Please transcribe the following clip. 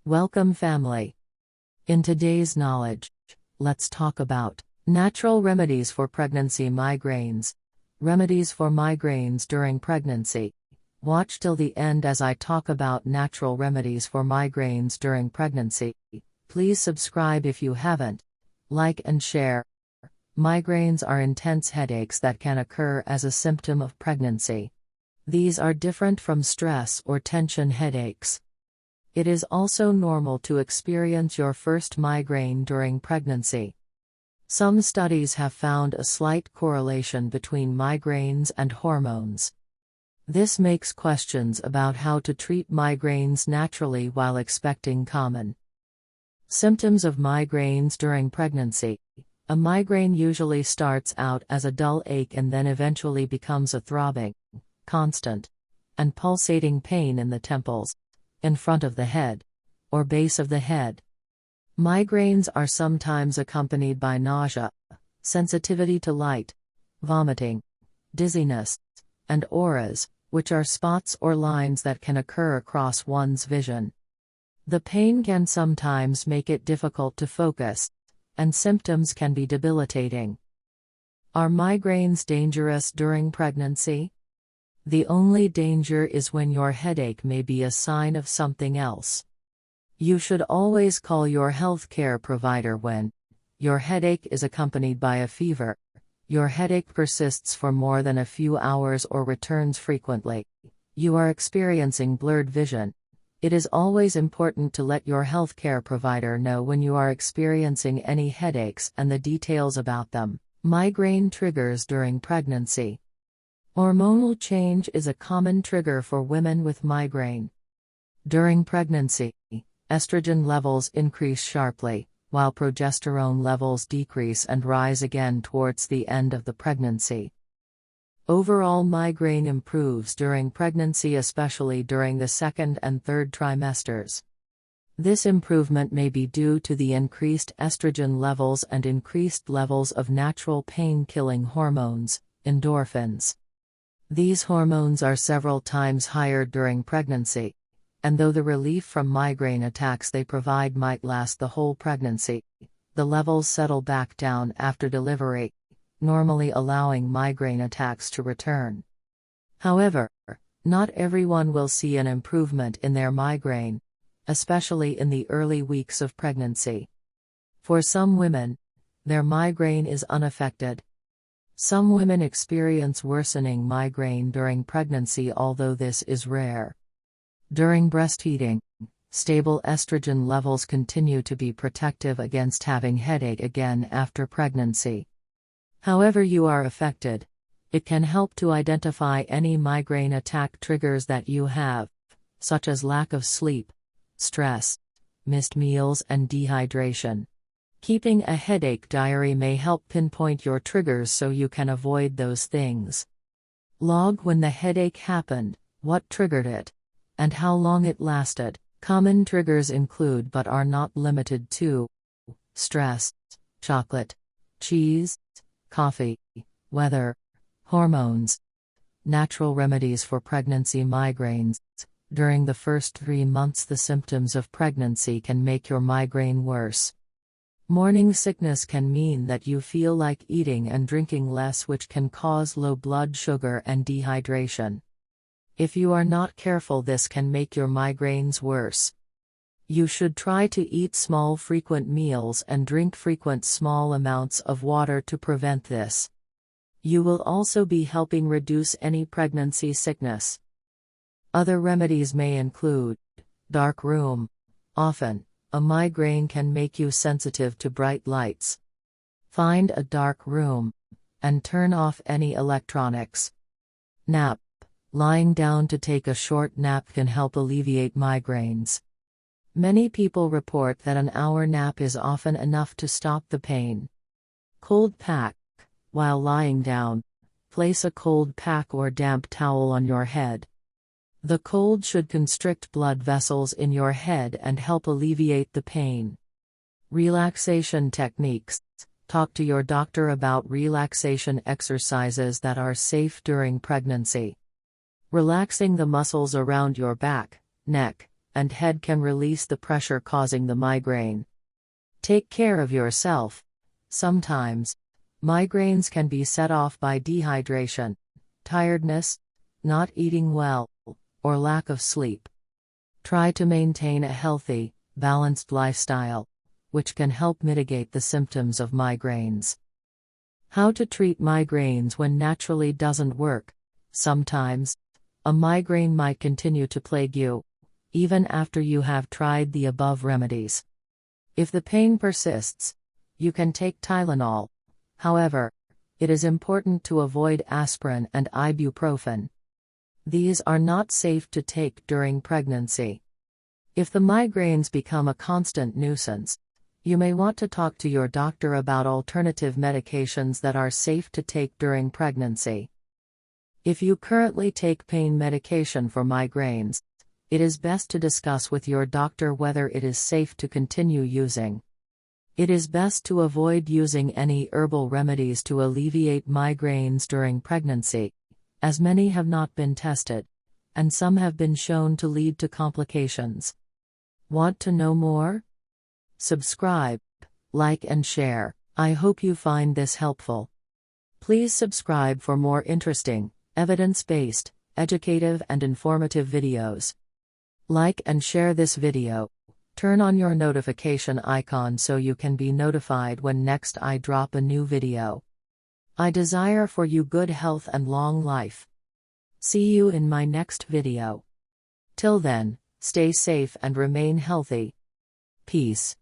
Welcome, family. In today's knowledge, let's talk about natural remedies for pregnancy migraines. Remedies for migraines during pregnancy. Watch till the end as I talk about natural remedies for migraines during pregnancy. Please subscribe if you haven't. Like and share. Migraines are intense headaches that can occur as a symptom of pregnancy. These are different from stress or tension headaches. It is also normal to experience your first migraine during pregnancy. Some studies have found a slight correlation between migraines and hormones. This makes questions about how to treat migraines naturally while expecting common. Symptoms of migraines during pregnancy. A migraine usually starts out as a dull ache and then eventually becomes a throbbing, constant, and pulsating pain in the temples, in front of the head, or base of the head. Migraines are sometimes accompanied by nausea, sensitivity to light, vomiting, dizziness, and auras, which are spots or lines that can occur across one's vision. The pain can sometimes make it difficult to focus, and symptoms can be debilitating. Are migraines dangerous during pregnancy? The only danger is when your headache may be a sign of something else. You should always call your healthcare provider when your headache is accompanied by a fever, your headache persists for more than a few hours or returns frequently, you are experiencing blurred vision. It is always important to let your healthcare provider know when you are experiencing any headaches and the details about them. Migraine triggers during pregnancy. Hormonal change is a common trigger for women with migraine. During pregnancy, estrogen levels increase sharply, while progesterone levels decrease and rise again towards the end of the pregnancy. Overall migraine improves during pregnancy, especially during the second and third trimesters. This improvement may be due to the increased estrogen levels and increased levels of natural pain-killing hormones, endorphins. These hormones are several times higher during pregnancy, and though the relief from migraine attacks they provide might last the whole pregnancy, the levels settle back down after delivery, normally allowing migraine attacks to return. However, not everyone will see an improvement in their migraine, especially in the early weeks of pregnancy. For some women, their migraine is unaffected. Some women experience worsening migraine during pregnancy, although this is rare. During breastfeeding, stable estrogen levels continue to be protective against having headache again after pregnancy. However you are affected, it can help to identify any migraine attack triggers that you have, such as lack of sleep, stress, missed meals, and dehydration. Keeping a headache diary may help pinpoint your triggers so you can avoid those things. Log when the headache happened, what triggered it, and how long it lasted. Common triggers include but are not limited to stress, chocolate, cheese, coffee, weather, hormones. Natural remedies for pregnancy migraines. During the first 3 months, the symptoms of pregnancy can make your migraine worse. Morning sickness can mean that you feel like eating and drinking less, which can cause low blood sugar and dehydration. If you are not careful, this can make your migraines worse. You should try to eat small frequent meals and drink frequent small amounts of water to prevent this. You will also be helping reduce any pregnancy sickness. Other remedies may include dark room. Often, a migraine can make you sensitive to bright lights. Find a dark room and turn off any electronics. Nap. Lying down to take a short nap can help alleviate migraines. Many people report that an hour nap is often enough to stop the pain. Cold pack. While lying down, place a cold pack or damp towel on your head. The cold should constrict blood vessels in your head and help alleviate the pain. Relaxation techniques. Talk to your doctor about relaxation exercises that are safe during pregnancy. Relaxing the muscles around your back, neck, and head can release the pressure causing the migraine. Take care of yourself. Sometimes, migraines can be set off by dehydration, tiredness, not eating well, or lack of sleep. Try to maintain a healthy, balanced lifestyle, which can help mitigate the symptoms of migraines. How to treat migraines when naturally doesn't work. Sometimes, a migraine might continue to plague you, even after you have tried the above remedies. If the pain persists, you can take Tylenol. However, it is important to avoid aspirin and ibuprofen. These are not safe to take during pregnancy. If the migraines become a constant nuisance, you may want to talk to your doctor about alternative medications that are safe to take during pregnancy. If you currently take pain medication for migraines, it is best to discuss with your doctor whether it is safe to continue using. It is best to avoid using any herbal remedies to alleviate migraines during pregnancy, as many have not been tested, and some have been shown to lead to complications. Want to know more? Subscribe, like and share. I hope you find this helpful. Please subscribe for more interesting, evidence-based, educative and informative videos. Like and share this video. Turn on your notification icon so you can be notified when next I drop a new video. I desire for you good health and long life. See you in my next video. Till then, stay safe and remain healthy. Peace.